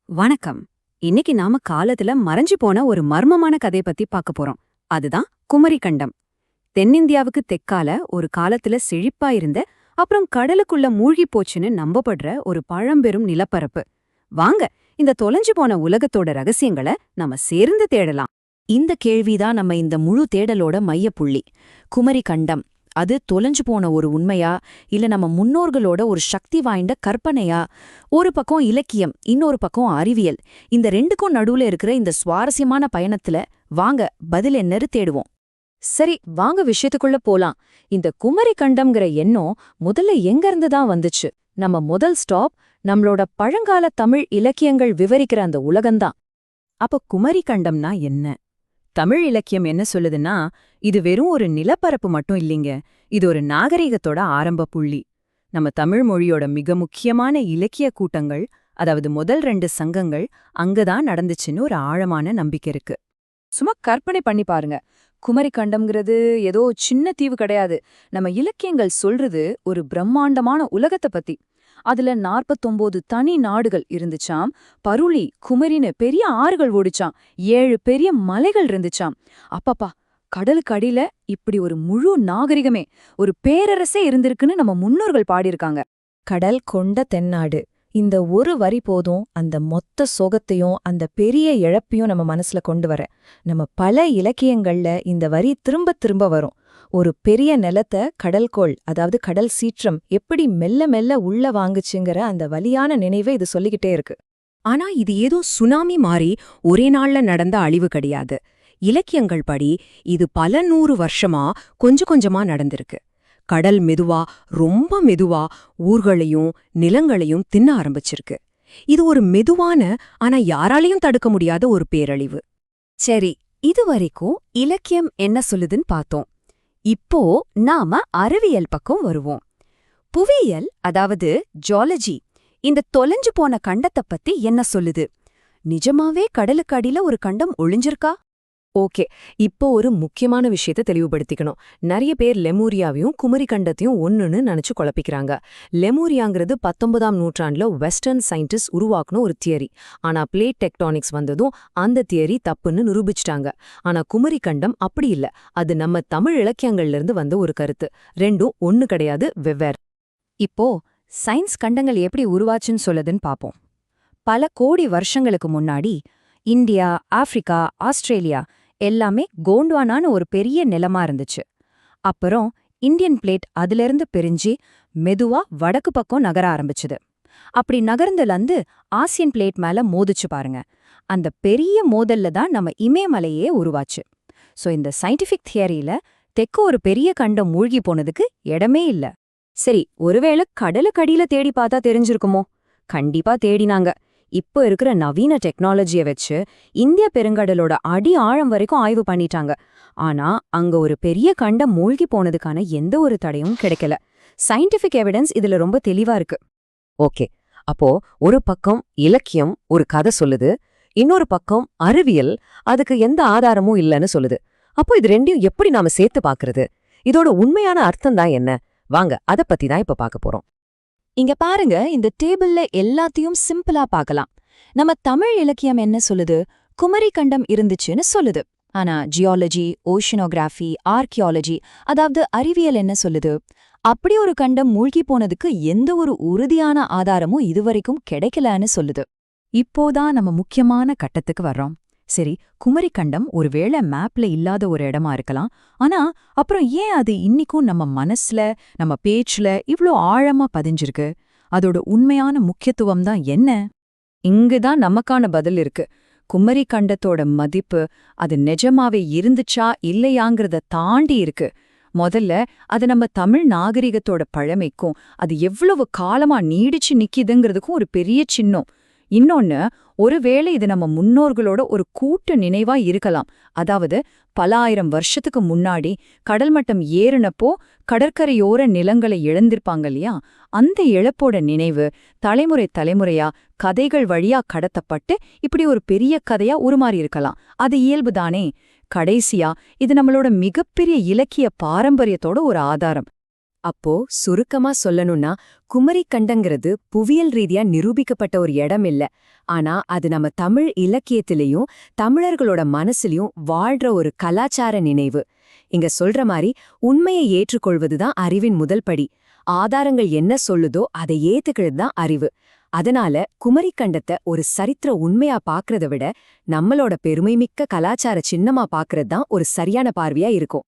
வணக்கம். இன்னைக்கு நாம காலத்துல மறைஞ்சு போன ஒரு மர்மமான கதை பத்தி பார்க்க போறோம். அதுதான் குமரி கண்டம். தென்னிந்தியாவுக்கு தெற்கால ஒரு காலத்துல செழிப்பா இருந்த, அப்புறம் கடலுக்குள்ள மூழ்கி போச்சுன்னு நம்பப்படுற ஒரு பழம்பெரும் நிலப்பரப்பு. வாங்க, இந்த தொலைஞ்சு போன உலகத்தோட ரகசியங்களை நாம சேர்ந்து தேடலாம். இந்த கேள்விதான் நம்ம இந்த முழு தேடலோட மையப்புள்ளி. குமரி கண்டம் அது தொலைஞ்சு போன ஒரு உண்மையா, இல்ல நம்ம முன்னோர்களோட ஒரு சக்தி வாய்ந்த கற்பனையா? ஒரு பக்கம் இலக்கியம், இன்னொரு பக்கம் அறிவியல். இந்த ரெண்டுக்கும் நடுவுல இருக்கிற இந்த சுவாரஸ்யமான பயணத்துல வாங்க பதில் என்னன்னு தேடுவோம். சரி, வாங்க விஷயத்துக்குள்ள போலாம். இந்த குமரி கண்டம்ங்கிற எண்ணம் முதல்ல எங்க இருந்து தான் வந்துச்சு? நம்ம முதல் ஸ்டாப் நம்மளோட பழங்கால தமிழ் இலக்கியங்கள் விவரிக்கிற அந்த உலகம்தான். அப்ப குமரி கண்டம்னா என்ன? தமிழ் இலக்கியம் என்ன சொல்லுதுன்னா, இது வெறும் ஒரு நிலப்பரப்பு மட்டும் இல்லைங்க, இது ஒரு நாகரிகத்தோட ஆரம்ப புள்ளி. நம்ம தமிழ் மொழியோட மிக முக்கியமான இலக்கிய கூட்டங்கள், அதாவது முதல் 2 சங்கங்கள் அங்கதான் நடந்துச்சுன்னு ஒரு ஆழமான நம்பிக்கை இருக்கு. சும்மா கற்பனை பண்ணி பாருங்க. குமரி கண்டம்ங்கிறது ஏதோ சின்ன தீவு கிடையாது. நம்ம இலக்கியங்கள் சொல்றது ஒரு பிரம்மாண்டமான உலகத்தை பத்தி. அதுல 49 தனி நாடுகள் இருந்துச்சாம். பருளி, குமரின்னு பெரிய ஆறுகள் ஓடிச்சாம். 7 பெரிய மலைகள் இருந்துச்சாம். அப்பப்பா, கடலுக்கு அடியில இப்படி ஒரு முழு நாகரிகமே, ஒரு பேரரசே இருந்திருக்குன்னு நம்ம முன்னோர்கள் பாடியிருக்காங்க. கடல் கொண்ட தென்னாடு, இந்த ஒரு வரி போதும் அந்த மொத்த சோகத்தையும் அந்த பெரிய இழப்பையும் நம்ம மனசுல கொண்டு வர. நம்ம பல இலக்கியங்கள்ல இந்த வரி திரும்ப திரும்ப வரும். ஒரு பெரிய நிலத்தை கடல்கோள், அதாவது கடல் சீற்றம் எப்படி மெல்ல மெல்ல உள்ள வாங்குச்சுங்கிற அந்த வலியான நினைவை இது சொல்லிக்கிட்டே இருக்கு. ஆனா இது ஏதோ சுனாமி மாறி ஒரே நாள்ல நடந்த அழிவு கிடையாது. இலக்கியங்கள் படி இது பல 100 வருஷமா கொஞ்சம் கொஞ்சமா நடந்திருக்கு. கடல் மெதுவா, ரொம்ப மெதுவா ஊர்களையும் நிலங்களையும் தின்ன ஆரம்பிச்சிருக்கு. இது ஒரு மெதுவான, ஆனா யாராலையும் தடுக்க முடியாத ஒரு பேரழிவு. சரி, இதுவரைக்கும் இலக்கியம் என்ன சொல்லுதுன்னு பார்த்தோம். இப்போ நாம அறிவியல் பக்கம் வருவோம். புவியியல், அதாவது ஜியாலஜி, இந்த தொலைஞ்சு போன கண்டத்தை பத்தி என்ன சொல்லுது? நிஜமாவே கடலுக்கு அடியில ஒரு கண்டம் ஒளிஞ்சிருக்கா? ஓகே, இப்போ ஒரு முக்கியமான விஷயத்தை தெளிவுபடுத்திக்கணும். நிறைய பேர் லெமூரியாவையும் குமரி கண்டத்தையும் ஒன்னுன்னு நினைச்சு குழப்பிக்கிறாங்க. லெமூரியாங்கிறது 19ஆம் நூற்றாண்டுல வெஸ்டர்ன் சயின்டிஸ்ட் உருவாக்குன ஒரு தியரி. ஆனா பிளேட் டெக்டானிக்ஸ் வந்ததும் அந்த தியரி தப்புன்னு நிரூபிச்சிட்டாங்க. ஆனா குமரி கண்டம் அப்படி இல்ல, அது நம்ம தமிழ் இலக்கியங்கள்ல இருந்து வந்த ஒரு கருத்து. ரெண்டும் ஒன்னு கிடையாது, வெவ்வேறு. இப்போ சயின்ஸ் கண்டங்கள் எப்படி உருவாச்சுன்னு சொல்லுதுன்னு பாப்போம். பல கோடி வருஷங்களுக்கு முன்னாடி இந்தியா, ஆப்பிரிக்கா, ஆஸ்திரேலியா எல்லாமே கோண்ட்வானான்னு ஒரு பெரிய நிலமா இருந்துச்சு. அப்புறம் இந்தியன் பிளேட் அதிலிருந்து பிரிஞ்சு மெதுவா வடக்கு பக்கம் நகர ஆரம்பிச்சுது. அப்படி நகர்ந்துலந்து ஆசியன் பிளேட் மேல மோதிச்சு பாருங்க. அந்த பெரிய மோதல்ல தான் நம்ம இமயமலையே உருவாச்சு. சோ இந்த சயின்டிஃபிக் தியரியில தெற்கு ஒரு பெரிய கண்டம் மூழ்கி போனதுக்கு இடமே இல்ல. சரி, ஒருவேளை கடலுக்கடியில தேடி பார்த்தா தெரிஞ்சிருக்குமோ? கண்டிப்பா தேடினாங்க. இப்போ இருக்கிற நவீன டெக்னாலஜியை வச்சு இந்திய பெருங்கடலோட அடி ஆழம் வரைக்கும் ஆய்வு பண்ணிட்டாங்க. ஆனா அங்க ஒரு பெரிய கண்டம் மூழ்கி போனதுக்கான எந்த ஒரு தடையும் கிடைக்கல. சயின்டிஃபிக் எவிடன்ஸ் இதுல ரொம்ப தெளிவா இருக்கு. ஓகே, அப்போ ஒரு பக்கம் இலக்கியம் ஒரு கதை சொல்லுது, இன்னொரு பக்கம் அறிவியல் அதுக்கு எந்த ஆதாரமும் இல்லைன்னு சொல்லுது. அப்போ இது ரெண்டையும் எப்படி நாம சேர்த்து பாக்குறது? இதோட உண்மையான அர்த்தம் தான் என்ன? வாங்க அத பத்தி தான் இப்ப பார்க்க போறோம். இங்க பாருங்க, இந்த டேபிள்ல எல்லாத்தையும் சிம்பிளா பார்க்கலாம். நம்ம தமிழ் இலக்கியம் என்ன சொல்லுது? குமரி கண்டம் இருந்துச்சுன்னு சொல்லுது. ஆனா ஜியாலஜி, ஓஷனோகிராஃபி, ஆர்கியாலஜி, அதாவது அறிவியல் என்ன சொல்லுது? அப்படி ஒரு கண்டம் மூழ்கி போனதுக்கு எந்த ஒரு உறுதியான ஆதாரமும் இதுவரைக்கும் கிடைக்கலன்னு சொல்லுது. இப்போதான் நம்ம முக்கியமான கட்டத்துக்கு வர்றோம். சரி, குமரி கண்டம் ஒருவேளை மேப்ல இல்லாத ஒரு இடமா இருக்கலாம். ஆனா அப்புறம் ஏன் அது இன்னிக்கும் நம்ம மனசுல, நம்ம பேச்சுல இவ்ளோ ஆழமா பதிஞ்சிருக்கு? அதோட உண்மையான முக்கியத்துவம் தான் என்ன? இங்குதான் நமக்கான பதில் இருக்கு. குமரி கண்டத்தோட மதிப்பு அது நிஜமாவே இருந்துச்சா இல்லையாங்கிறத தாண்டி இருக்கு. முதல்ல அது நம்ம தமிழ் நாகரிகத்தோட பழமைக்கும் அது எவ்வளவு காலமா நீடிச்சு நிக்கிதுங்கிறதுக்கும் ஒரு பெரிய சின்னம். இன்னொன்னு, ஒருவேளை இது நம்ம முன்னோர்களோட ஒரு கூட்டு நினைவா இருக்கலாம். அதாவது பல ஆயிரம் வருஷத்துக்கு முன்னாடி கடல் மட்டம் ஏறினப்போ கடற்கரையோர நிலங்களை இழந்திருப்பாங்க இல்லையா? அந்த இழப்போட நினைவு தலைமுறை தலைமுறையா கதைகள் வழியா கடத்தப்பட்டு இப்படி ஒரு பெரிய கதையா உருமாறி இருக்கலாம். அது இயல்புதானே. கடைசியா இது நம்மளோட மிகப்பெரிய இலக்கிய பாரம்பரியத்தோட ஒரு ஆதாரம். அப்போ சுருக்கமா சொல்லணும்னா குமரிக்கண்டங்கிறது புவியியல் ரீதியா நிரூபிக்கப்பட்ட ஒரு இடம் இல்ல. ஆனா அது நம்ம தமிழ் இலக்கியத்திலயும் தமிழர்களோட மனசுலயும் வாழ்ற ஒரு கலாச்சார நினைவு. இங்க சொல்ற மாதிரி உண்மையை ஏற்றுக்கொள்வதுதான் அறிவின் முதல் படி. ஆதாரங்கள் என்ன சொல்லுதோ அதை ஏத்துக்கிறது தான் அறிவு. அதனால குமரிக்கண்டத்தை ஒரு சரித்திர உண்மையா பாக்குறத விட நம்மளோட பெருமைமிக்க கலாச்சார சின்னமா பாக்குறது தான் ஒரு சரியான பார்வையா இருக்கும்.